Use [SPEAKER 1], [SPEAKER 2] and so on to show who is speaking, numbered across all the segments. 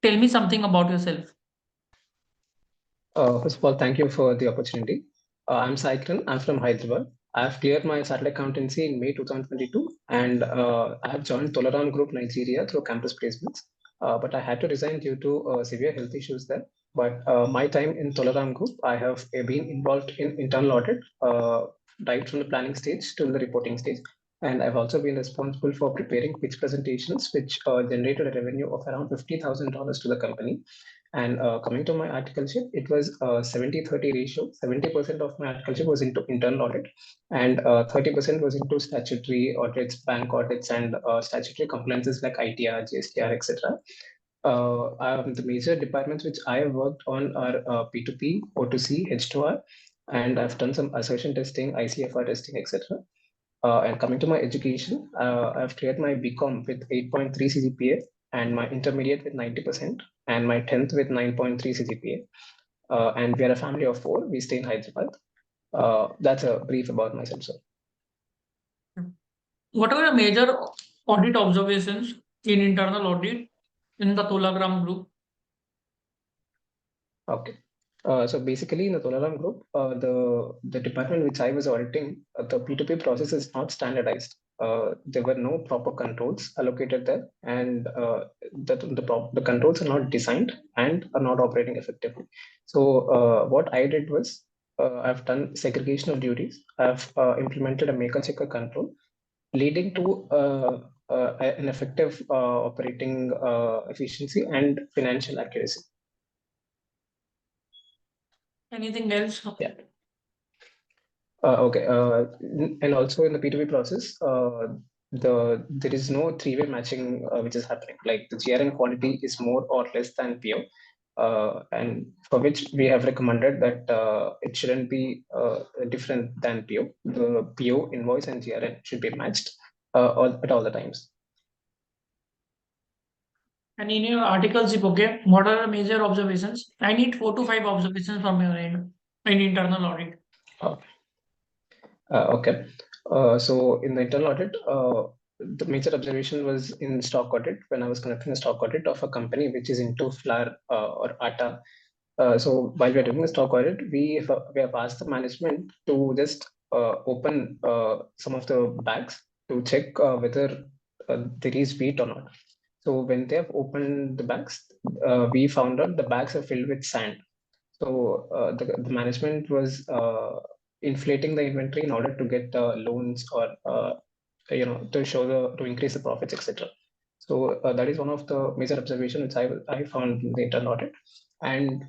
[SPEAKER 1] tell me something about yourself.
[SPEAKER 2] First of all, thank you for the opportunity. I'm Saikran. I'm from Hyderabad. I've cleared my chartered accountancy in May 2022, and I have joined Tolaram Group Nigeria through campus placements. But I had to resign due to severe health issues there. But my time in Tolaram Group, I have been involved in internal audit, right from the planning stage to the reporting stage. And I've also been responsible for preparing pitch presentations, which generated a revenue of around $50,000 to the company. And coming to my articleship, it was a 70-30 ratio. 70% of my articleship was into internal audit, and 30% was into statutory audits, bank audits, and statutory compliances like ITR, GSTR, etc. The major departments which I have worked on are P2P, O2C, H2R, and I've done some assertion testing, ICFR testing, etc. And coming to my education, I've cleared my Bcom with 8.3 CGPA and my intermediate with 90% and my 10th with 9.3 CGPA. And we are a family of 4. We stay in Hyderabad. That's a brief about myself, sir.
[SPEAKER 1] What are your major audit observations in internal audit in the Tolagram group?
[SPEAKER 2] Okay. So basically, in the Tolaram group, the department which I was auditing, the P2P process is not standardized. There were no proper controls allocated there, and the controls are not designed and are not operating effectively. So what I did was I've done segregation of duties. I've implemented a maker-checker control, leading to an effective operating efficiency and financial accuracy.
[SPEAKER 1] Anything else?
[SPEAKER 2] Yeah. Okay. And also in the P2P process, there is no three-way matching which is happening. Like the GRN quality is more or less than PO, and for which we have recommended that it shouldn't be different than PO. The PO invoice and GRN should be matched at all the times.
[SPEAKER 1] And in your articles, okay, what are the major observations? I need 4 to 5 observations from your end in internal audit.
[SPEAKER 2] Okay. So in the internal audit, the major observation was in stock audit when I was conducting a stock audit of a company which is into flour or atta. So while we are doing the stock audit, we have asked the management to just open some of the bags to check whether there is wheat or not. So when they have opened the bags, we found out the bags are filled with sand. So the management was inflating the inventory in order to get loans or to increase the profits, etc. So that is one of the major observations which I found in the internal audit, and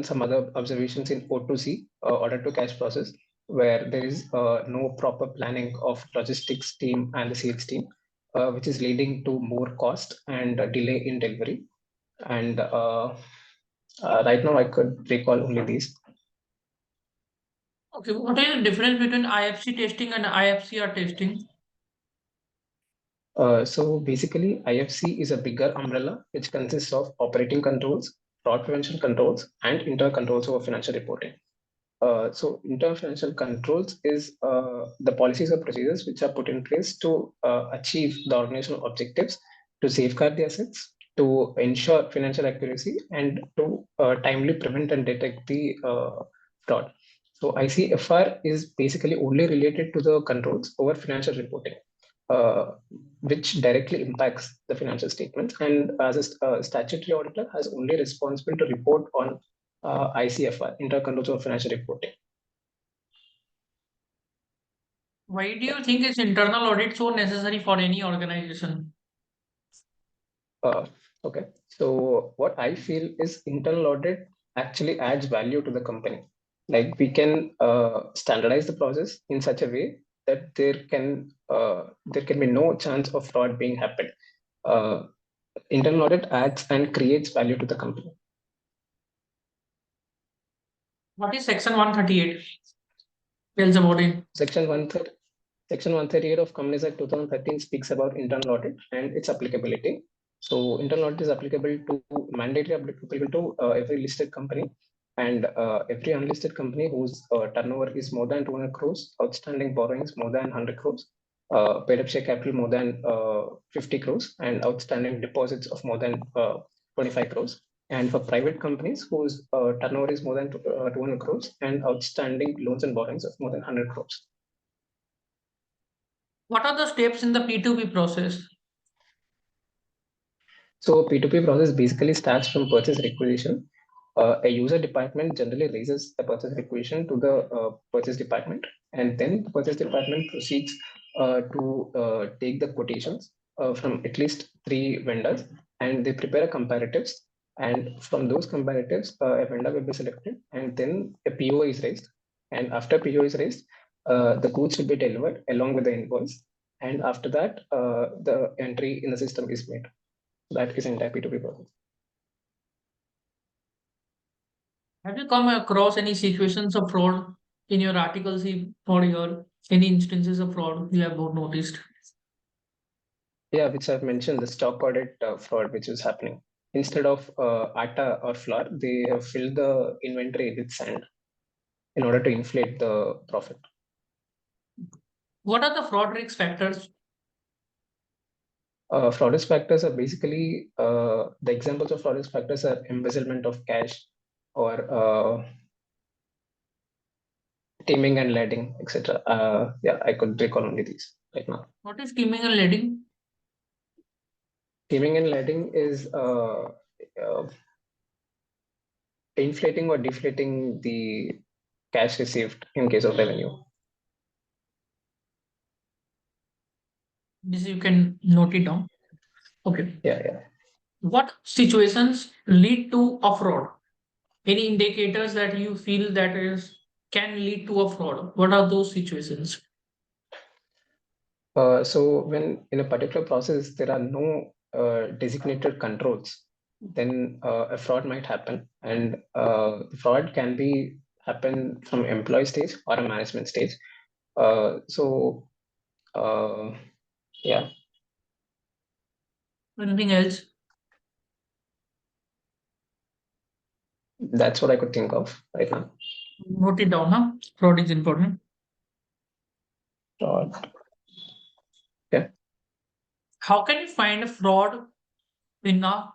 [SPEAKER 2] some other observations in O2C, order to cash process, where there is no proper planning of logistics team and the sales team, which is leading to more cost and delay in delivery. And right now, I could recall only these.
[SPEAKER 1] Okay, what is the difference between IFC testing and IFCR testing?
[SPEAKER 2] So basically, IFC is a bigger umbrella which consists of operating controls, fraud prevention controls, and internal controls over financial reporting. So internal financial controls is the policies or procedures which are put in place to achieve the organizational objectives, to safeguard the assets, to ensure financial accuracy, and to timely prevent and detect the fraud. So ICFR is basically only related to the controls over financial reporting, which directly impacts the financial statements. And as a statutory auditor has only responsible to report on ICFR, internal controls over financial reporting.
[SPEAKER 1] Why do you think is internal audit so necessary for any organization?
[SPEAKER 2] Okay, so what I feel is internal audit actually adds value to the company. Like we can standardize the process in such a way that there can be no chance of fraud being happened. Internal audit adds and creates value to the company.
[SPEAKER 1] What is Section 138? Tells about it.
[SPEAKER 2] Section 138 of Companies Act 2013 speaks about internal audit and its applicability. So internal audit is mandatory applicable to every listed company and every unlisted company whose turnover is more than 200 crores, outstanding borrowings more than 100 crores, paid up share capital more than 50 crores, and outstanding deposits of more than 25 crores. And for private companies whose turnover is more than 200 crores and outstanding loans and borrowings of more than 100 crores.
[SPEAKER 1] What are the steps in the P2P process?
[SPEAKER 2] So P2P process basically starts from purchase requisition. A user department generally raises the purchase requisition to the purchase department, and then the purchase department proceeds to take the quotations from at least 3 vendors, and they prepare a comparatives. And from those comparatives, a vendor will be selected, and then a PO is raised. And after PO is raised, the goods will be delivered along with the invoice. And after that, the entry in the system is made. That is entire P2P process.
[SPEAKER 1] Have you come across any situations of fraud in your articles or your any instances of fraud you have noticed?
[SPEAKER 2] Yeah, which I've mentioned, the stock audit fraud which is happening. Instead of atta or flour, they have filled the inventory with sand in order to inflate the profit.
[SPEAKER 1] What are the fraud risk factors?
[SPEAKER 2] Fraud risk factors are basically the examples of fraud risk factors are embezzlement of cash or teaming and leading, etc. Yeah, I could recall only these right now.
[SPEAKER 1] What is skimming and leading?
[SPEAKER 2] Teaming and leading is inflating or deflating the cash received in case of revenue.
[SPEAKER 1] This you can note it down. Okay.
[SPEAKER 2] Yeah.
[SPEAKER 1] What situations lead to a fraud? Any indicators that you feel that is can lead to a fraud? What are those situations?
[SPEAKER 2] So when in a particular process there are no designated controls, then a fraud might happen, and fraud can be happen from employee stage or a management stage. So yeah,
[SPEAKER 1] Anything else?
[SPEAKER 2] that's what I could think of right now.
[SPEAKER 1] Note it down, huh? Fraud is important.
[SPEAKER 2] Fraud.
[SPEAKER 1] How can you find a fraud in a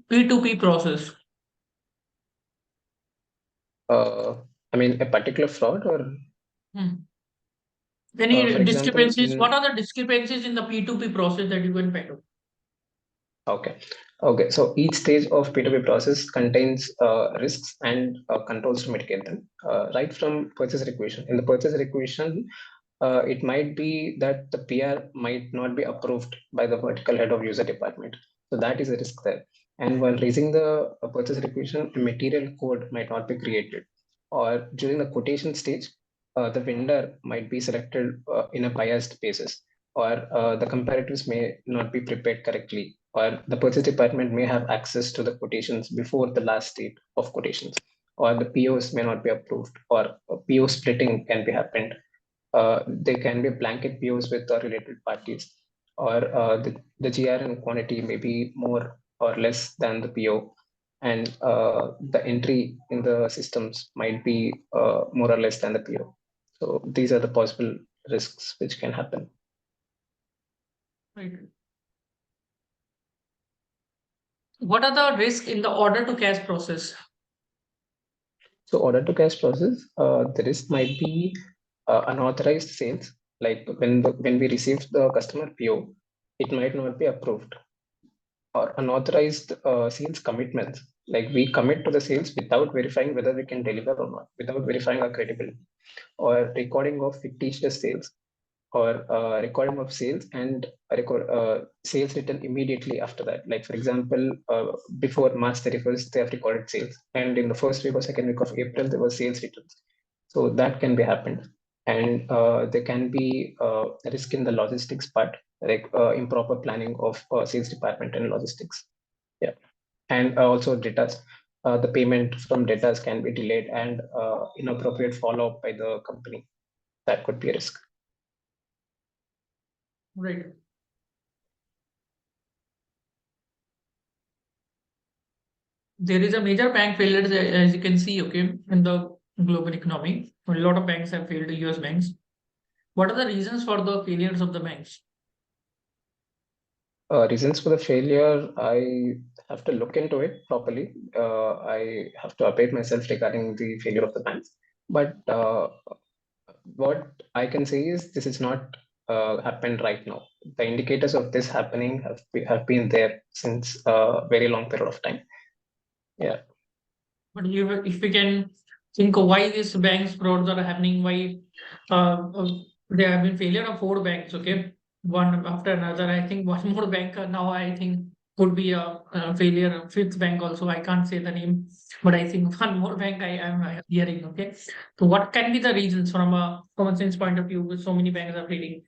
[SPEAKER 1] P2P process?
[SPEAKER 2] I mean, a particular fraud or
[SPEAKER 1] Any
[SPEAKER 2] for example,
[SPEAKER 1] discrepancies? What are the discrepancies in the P2P process that you can find out?
[SPEAKER 2] Okay. So each stage of P2P process contains risks and controls to mitigate them. Right from purchase requisition. In the purchase requisition, it might be that the PR might not be approved by the vertical head of user department. So that is a risk there. And while raising the purchase requisition, a material code might not be created. Or during the quotation stage, the vendor might be selected in a biased basis, or the comparatives may not be prepared correctly, or the purchase department may have access to the quotations before the last date of quotations, or the POs may not be approved, or PO splitting can be happened. There can be blanket POs with related parties, or the GRN quantity may be more or less than the PO, and the entry in the systems might be more or less than the PO. So these are the possible risks which can happen.
[SPEAKER 1] Right. What are the risks in the order to cash process?
[SPEAKER 2] So order to cash process, the risk might be unauthorized sales. Like when we receive the customer PO, it might not be approved, or unauthorized sales commitments. Like we commit to the sales without verifying whether we can deliver or not, without verifying our credibility, or recording of fictitious sales, or recording of sales and sales written immediately after that. Like for example, before March 31st, they have recorded sales, and in the first week or second week of April, there was sales returns. So that can be happened, and there can be a risk in the logistics part, like improper planning of sales department and logistics. Yeah, and also debtors. The payment from debtors can be delayed, and inappropriate follow up by the company. That could be a risk.
[SPEAKER 1] Right. There is a major bank failure, as you can see, okay, in the global economy. A lot of banks have failed, US banks. What are the reasons for the failures of the banks?
[SPEAKER 2] Reasons for the failure, I have to look into it properly. I have to update myself regarding the failure of the banks. But what I can say is this is not happened right now. The indicators of this happening have been there since a very long period of time. Yeah.
[SPEAKER 1] But if we can think of why these banks frauds are happening, why there have been failure of four banks, okay, one after another. I think one more bank now I think could be a failure. Fifth bank also, I can't say the name, but I think one more bank I am hearing. Okay, so what can be the reasons from a common sense point of view? With so many banks are failing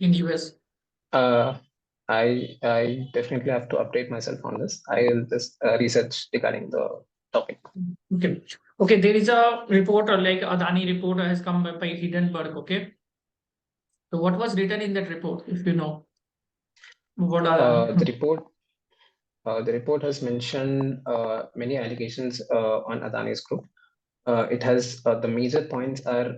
[SPEAKER 1] in US.
[SPEAKER 2] Uh, I definitely have to update myself on this. I'll just research regarding the topic.
[SPEAKER 1] Okay. Okay, there is a report like Adani report has come by Hindenburg. Okay. So what was written in that report, if you know? What are
[SPEAKER 2] The report has mentioned many allegations on Adani's group. It has the major points are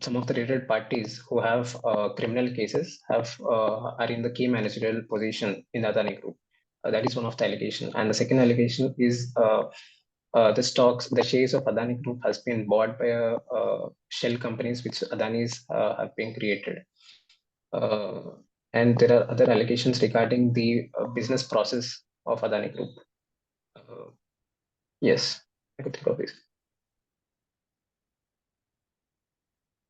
[SPEAKER 2] some of the related parties who have criminal cases are in the key managerial position in the Adani group. That is one of the allegation, and the second allegation is the shares of Adani group has been bought by shell companies which Adani's have been created. Uh, and there are other allegations regarding the business process of Adani Group. Uh, yes, I could think of this.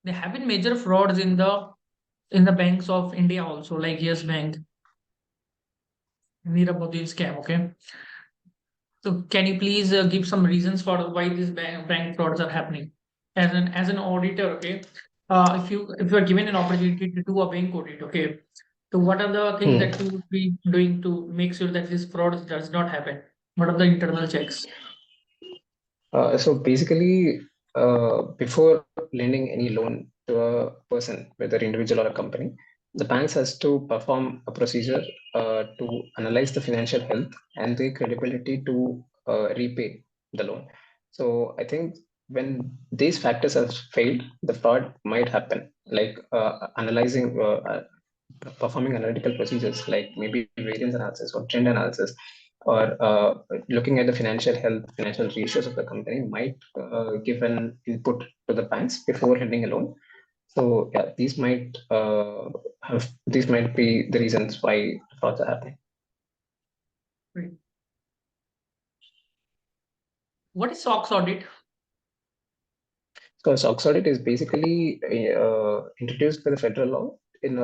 [SPEAKER 1] there have been major frauds in the banks of India also, like Yes Bank, Neerav Modi scam. Okay, so can you please give some reasons for why these bank frauds are happening? As an auditor, okay, if you are given an opportunity to do a bank audit, okay, so what are the things
[SPEAKER 2] Hmm.
[SPEAKER 1] that you would be doing to make sure that this fraud does not happen? What are the internal checks?
[SPEAKER 2] So basically, before lending any loan to a person, whether individual or a company, the banks has to perform a procedure to analyze the financial health and the credibility to repay the loan. So I think when these factors have failed, the fraud might happen. Like performing analytical procedures like maybe variance analysis or trend analysis or looking at the financial health, financial ratios of the company might give an input to the banks before lending a loan. So yeah, these might be the reasons why frauds are happening.
[SPEAKER 1] Right. What is SOX audit?
[SPEAKER 2] So SOX audit is basically introduced by the federal law in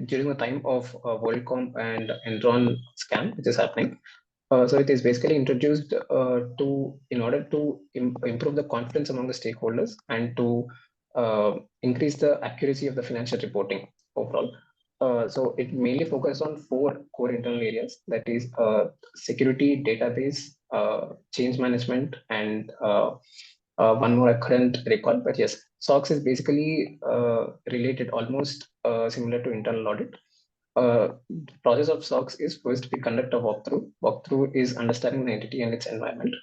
[SPEAKER 2] during the time of WorldCom and Enron scam, which is happening. So it is basically introduced in order to improve the confidence among the stakeholders and to increase the accuracy of the financial reporting overall. So it mainly focuses on four core internal areas, that is security, database, change management, and one more I couldn't recall. But yes, SOX is basically related, almost similar to internal audit. The process of SOX is first we conduct a walkthrough. Walkthrough is understanding the entity and its environment,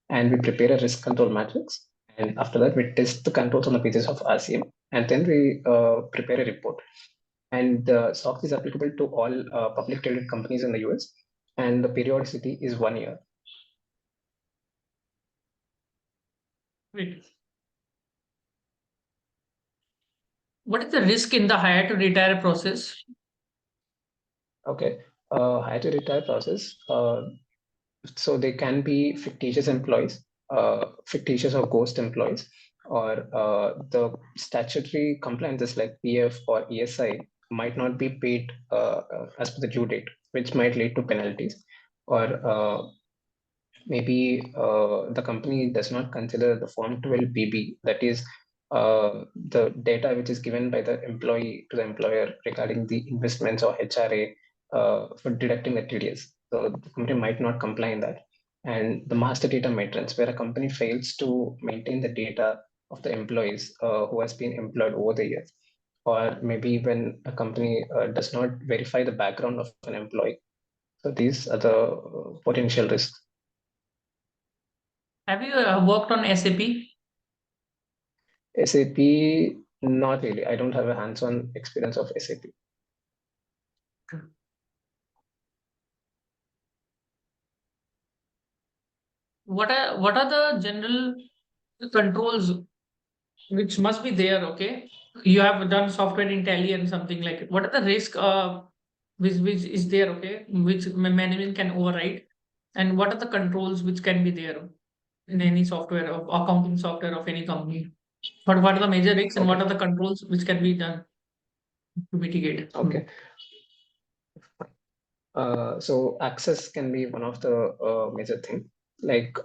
[SPEAKER 2] and we prepare a risk control matrix. And after that, we test the controls on the basis of RCM, and then we prepare a report. And SOX is applicable to all public traded companies in the US, and the periodicity is 1 year.
[SPEAKER 1] Wait. What is the risk in the hire to retire process?
[SPEAKER 2] Okay, hire to retire process. So they can be fictitious employees, fictitious or ghost employees, or the statutory compliances like PF or ESI might not be paid as per the due date, which might lead to penalties, or maybe the company does not consider the Form 12BB, that is the data which is given by the employee to the employer regarding the investments or HRA for deducting the TDS. So the company might not comply in that. And the master data maintenance, where a company fails to maintain the data of the employees who has been employed over the years. Or maybe when a company does not verify the background of an employee. So these are the potential risks.
[SPEAKER 1] Have you worked on SAP?
[SPEAKER 2] SAP, not really. I don't have a hands-on experience of SAP.
[SPEAKER 1] what are the general controls which must be there? Okay, you have done software in Tally and something like it. What are the risk which is there? Okay, which management can override, and what are the controls which can be there in any software of accounting software of any company? What are the major risks and what
[SPEAKER 2] Okay.
[SPEAKER 1] are the controls which can be done to mitigate?
[SPEAKER 2] Okay. So access can be one of the major thing. Like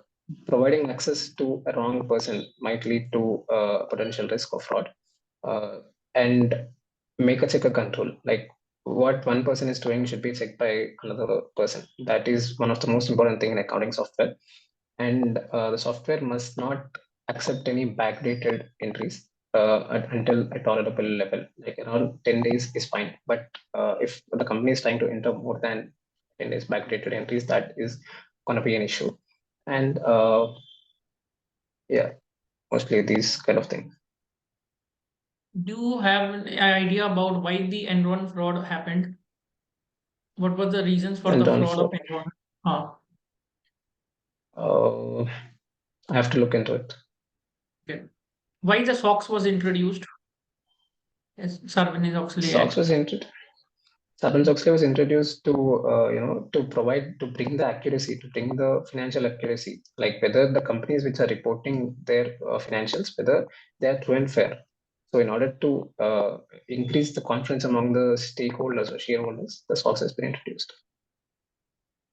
[SPEAKER 2] providing access to a wrong person might lead to potential risk of fraud. And make a checker control. Like what one person is doing should be checked by another person. That is one of the most important thing in accounting software. And the software must not accept any backdated entries until a tolerable level. Like around 10 days is fine. But if the company is trying to enter more than 10 days backdated entries, that is going to be an issue. And yeah, mostly these kind of things.
[SPEAKER 1] Do you have an idea about why the Enron fraud happened? What were the reasons for
[SPEAKER 2] And
[SPEAKER 1] the
[SPEAKER 2] done
[SPEAKER 1] fraud of
[SPEAKER 2] for,
[SPEAKER 1] Enron?
[SPEAKER 2] I have to look into it.
[SPEAKER 1] Okay. Why the SOX was introduced? Yes, Sarbanes-Oxley
[SPEAKER 2] SOX
[SPEAKER 1] Act.
[SPEAKER 2] was introduced. Sarbanes-Oxley was introduced to to bring the accuracy, to bring the financial accuracy, like whether the companies which are reporting their financials, whether they are true and fair. So in order to increase the confidence among the stakeholders or shareholders, the SOX has been introduced.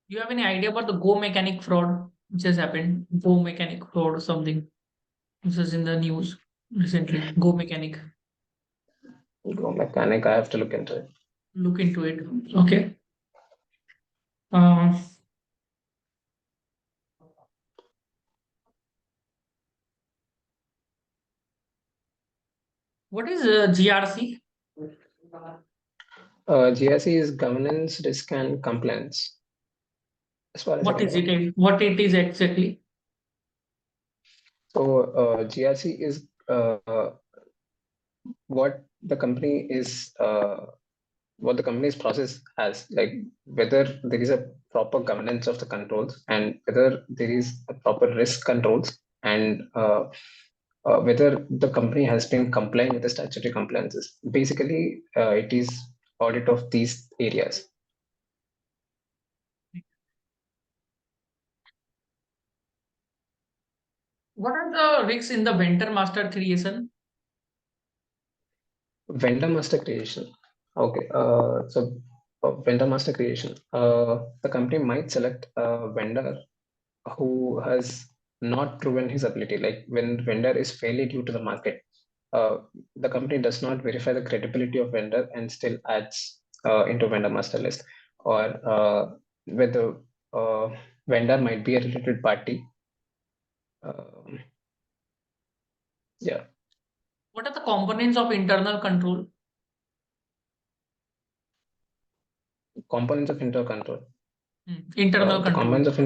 [SPEAKER 1] Do you have any idea about the Go mechanic fraud which has happened? Go mechanic fraud or something. This is in the news recently. Go mechanic.
[SPEAKER 2] Go mechanic, I have to look into it.
[SPEAKER 1] Look into it. Okay. Um, what is GRC?
[SPEAKER 2] GRC is governance, risk, and compliance, as far as I
[SPEAKER 1] What
[SPEAKER 2] can
[SPEAKER 1] is
[SPEAKER 2] know.
[SPEAKER 1] it? What it is exactly?
[SPEAKER 2] So GRC is what the company is what the company's process has, like whether there is a proper governance of the controls and whether there is a proper risk controls, and whether the company has been complying with the statutory compliances. Basically, it is audit of these areas.
[SPEAKER 1] What are the risks in the vendor master creation?
[SPEAKER 2] Vendor master creation. Okay, so vendor master creation. The company might select a vendor who has not proven his ability. Like when vendor is fairly due to the market, uh, the company does not verify the credibility of vendor and still adds into vendor master list, or whether vendor might be a related party. Um, yeah,
[SPEAKER 1] What are the components of internal control?
[SPEAKER 2] components of intercontrol.
[SPEAKER 1] Internal
[SPEAKER 2] The
[SPEAKER 1] control.
[SPEAKER 2] components of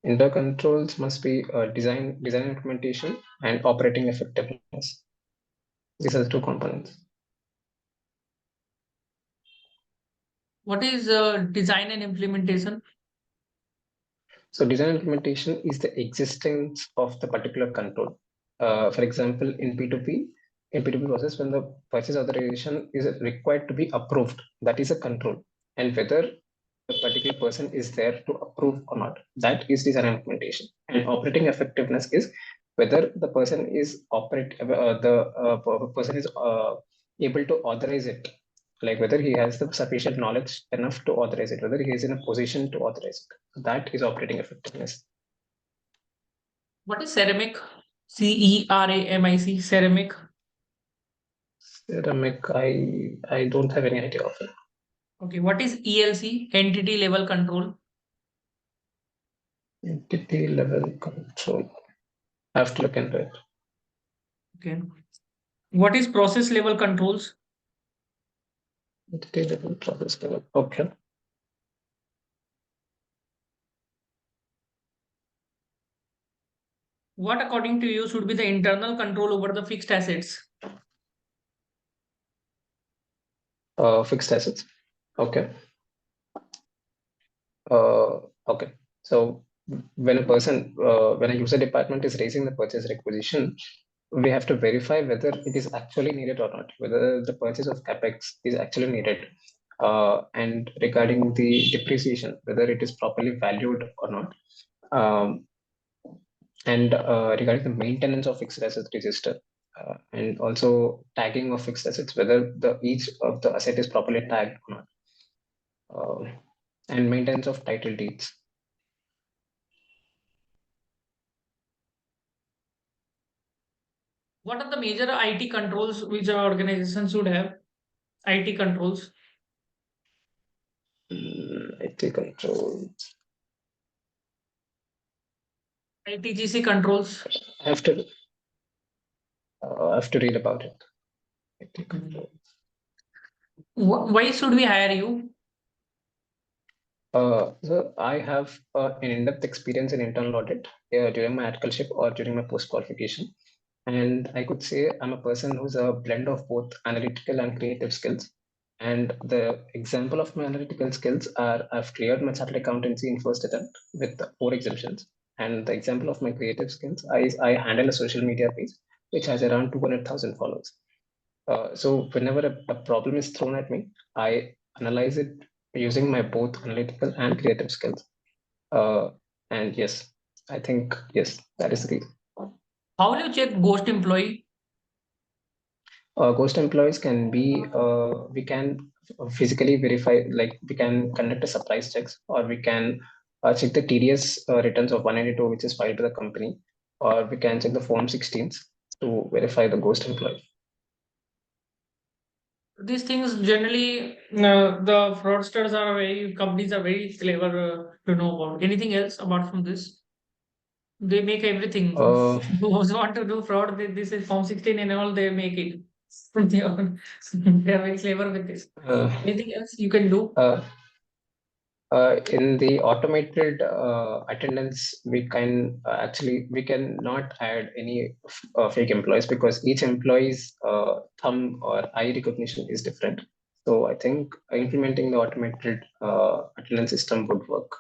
[SPEAKER 2] intercontrols must be design implementation and operating effectiveness. These are the two components.
[SPEAKER 1] What is design and implementation?
[SPEAKER 2] So design implementation is the existence of the particular control. For example, in P2P process, when the purchase authorization is required to be approved, that is a control. And whether a particular person is there to approve or not, that is design implementation. And operating effectiveness is whether the person is person is able to authorize it, like whether he has the sufficient knowledge enough to authorize it, whether he is in a position to authorize it. That is operating effectiveness.
[SPEAKER 1] What is ceramic? CERAMIC, ceramic.
[SPEAKER 2] Ceramic, I don't have any idea of it.
[SPEAKER 1] Okay, what is ELC? Entity level control.
[SPEAKER 2] Entity level control. I have to look into it.
[SPEAKER 1] Okay. What is process level controls?
[SPEAKER 2] Entity level, process level. Okay.
[SPEAKER 1] What, according to you, should be the internal control over the fixed assets?
[SPEAKER 2] Fixed assets. Okay. Uh, okay. So when when a user department is raising the purchase requisition, we have to verify whether it is actually needed or not, whether the purchase of capex is actually needed, and regarding the depreciation, whether it is properly valued or not, um, and regarding the maintenance of fixed assets register, and also tagging of fixed assets, whether the each of the asset is properly tagged or not, and maintenance of title deeds.
[SPEAKER 1] What are the major IT controls which our organization should have? IT controls.
[SPEAKER 2] IT control.
[SPEAKER 1] ITGC controls.
[SPEAKER 2] I have to read about it. IT
[SPEAKER 1] Mm.
[SPEAKER 2] control.
[SPEAKER 1] Why should we hire you?
[SPEAKER 2] So I have an in-depth experience in internal audit during my articleship or during my post-qualification. And I could say I'm a person who's a blend of both analytical and creative skills. And the example of my analytical skills are I've cleared my chartered accountancy in first attempt with 4 exemptions. And the example of my creative skills, I handle a social media page which has around 200,000 followers. So whenever a problem is thrown at me, I analyze it using my both analytical and creative skills. Uh, and yes, I think yes, that is the key.
[SPEAKER 1] How will you check ghost employee?
[SPEAKER 2] Ghost employees can be we can physically verify, like we can conduct a surprise checks, or we can check the TDS returns of 192 which is filed to the company, or we can check the form 16s to verify the ghost employee.
[SPEAKER 1] These things generally, the fraudsters are very, companies are very clever to know about. Anything else apart from this? They make everything.
[SPEAKER 2] Uh,
[SPEAKER 1] Those want to do fraud, this is Form 16 and all, they make it. They are they are very clever with this.
[SPEAKER 2] uh,
[SPEAKER 1] Anything else you can do?
[SPEAKER 2] uh, in the automated attendance, we can actually we can not add any fake employees because each employee's thumb or eye recognition is different. So I think implementing the automated attendance system would work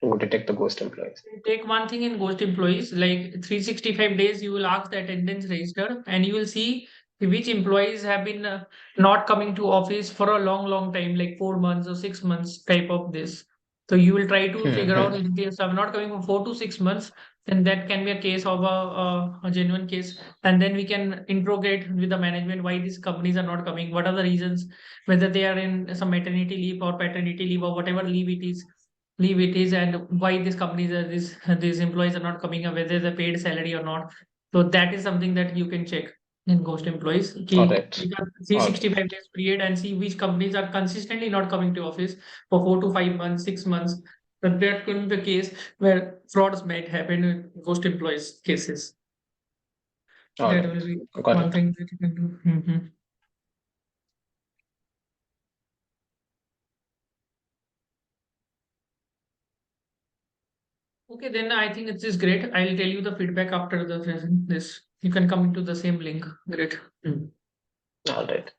[SPEAKER 2] to detect the ghost employees.
[SPEAKER 1] Take one thing in ghost employees, like 365 days, you will ask the attendance register and you will see which employees have been not coming to office for a long, long time, like 4 months or 6 months type of this. So you will try to figure out if they are not coming for 4 to 6 months, then that can be a case of a genuine case. And then we can interrogate with the management why these companies are not coming, what are the reasons, whether they are in some maternity leave or paternity leave or whatever leave it is, and why these companies are these employees are not coming up, whether they're paid salary or not. So that is something that you can check in ghost employees.
[SPEAKER 2] All
[SPEAKER 1] Okay,
[SPEAKER 2] right,
[SPEAKER 1] we got
[SPEAKER 2] all right,
[SPEAKER 1] 365 days period and see which companies are consistently not coming to office for 4 to 5 months, 6 months. But that could be the case where frauds might happen in ghost employees cases.
[SPEAKER 2] all
[SPEAKER 1] That will
[SPEAKER 2] right.
[SPEAKER 1] be
[SPEAKER 2] Got
[SPEAKER 1] one
[SPEAKER 2] it.
[SPEAKER 1] thing that you can do. Okay, then I think it is great. I'll tell you the feedback after the session. This you can come into the same link. Great. Mm.
[SPEAKER 2] All right.